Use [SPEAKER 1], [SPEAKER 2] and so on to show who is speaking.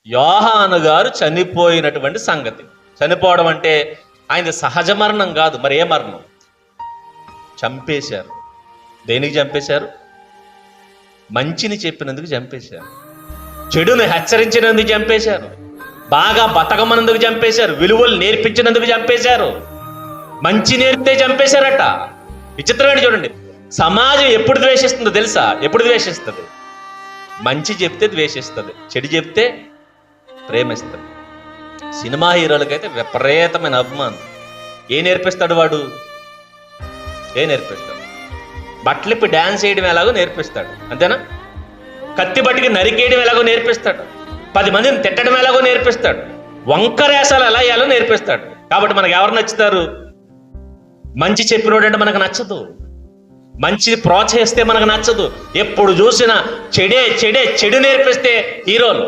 [SPEAKER 1] యోహాను గారు చనిపోయినటువంటి సంగతి. చనిపోవడం అంటే ఆయన సహజ మరణం కాదు, మరి ఏ మరణం? చంపేశారు. దేనికి చంపేశారు? మంచిని చెప్పినందుకు చంపేశారు, చెడును హెచ్చరించినందుకు చంపేశారు, బాగా బతకమనందుకు చంపేశారు, విలువలు నేర్పించినందుకు చంపేశారు, మంచి నేర్పితే చంపేశారట. విచిత్రమైన చూడండి, సమాజం ఎప్పుడు ద్వేషిస్తుందో తెలుసా? ఎప్పుడు ద్వేషిస్తుంది? మంచి చెప్తే ద్వేషిస్తుంది, చెడు చెప్తే ప్రేమిస్తుంది. సినిమా హీరోలకైతే విపరీతమైన అభిమానం. ఏ నేర్పిస్తాడు వాడు? ఏ నేర్పిస్తాడు? బట్టలిప్పి డ్యాన్స్ చేయడం ఎలాగో నేర్పిస్తాడు, అంతేనా? కత్తి బట్టికి నరికేయడం ఎలాగో నేర్పిస్తాడు, 10 మందిని తిట్టడం ఎలాగో నేర్పిస్తాడు, వంకరేసాలు ఎలా వేయాలో నేర్పిస్తాడు. కాబట్టి మనకు ఎవరు నచ్చుతారు? మంచి చెప్పినోడంటే మనకు నచ్చదు, మంచిని ప్రోత్సహిస్తే మనకు నచ్చదు. ఎప్పుడు చూసినా చెడు నేర్పిస్తే హీరోలు.